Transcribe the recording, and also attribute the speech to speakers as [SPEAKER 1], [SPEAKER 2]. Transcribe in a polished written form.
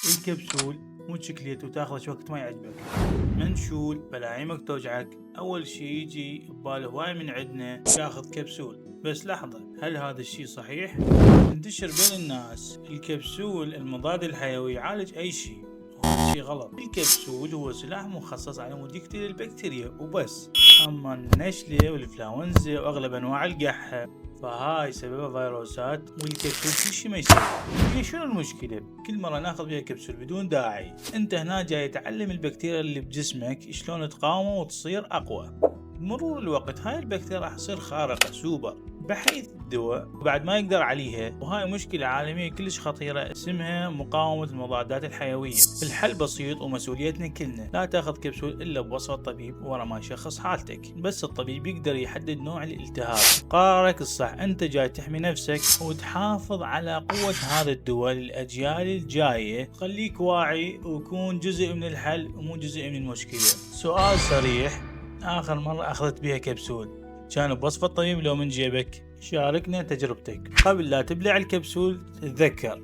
[SPEAKER 1] الكبسول مو شكليت وتاخذ وقت ما يعجبك، منشول بلاعيمك توجعك، اول شي يجي ببال هواي من عندنا ياخذ كبسول. بس لحظة، هل هذا الشي صحيح؟ تنتشر بين الناس الكبسول المضاد الحيوي يعالج اي شي، وهذا شي غلط. الكبسول هو سلاح مخصص على مود يقتل البكتيريا وبس. اما النشلة والانفلونزا واغلب انواع القحة فهاي سببها فيروسات، والكبسول كل شي ما يسوي. هي شنو المشكلة؟ كل مرة ناخذ بيها كبسول بدون داعي. انت هنا جاي تعلم البكتيريا اللي بجسمك شلون تقاوم وتصير اقوى. بمرور الوقت هاي البكتيريا راح تصير خارقة سوبر، بحيث الدواء بعد ما يقدر عليها. وهاي مشكلة عالمية كلش خطيرة اسمها مقاومة المضادات الحيوية. الحل بسيط ومسؤوليتنا كلنا، لا تاخذ كبسول الا بوصفة الطبيب ورا ما يشخص حالتك. بس الطبيب يقدر يحدد نوع الالتهاب. قرارك الصح، انت جاي تحمي نفسك وتحافظ على قوة هذا الدواء للاجيال الجاية. خليك واعي وكون جزء من الحل ومو جزء من المشكلة. سؤال صريح، آخر مرة أخذت بيها كبسول كان بوصفة الطبيب لو من جيبك؟ شاركنا تجربتك قبل لا تبلع الكبسول. تتذكر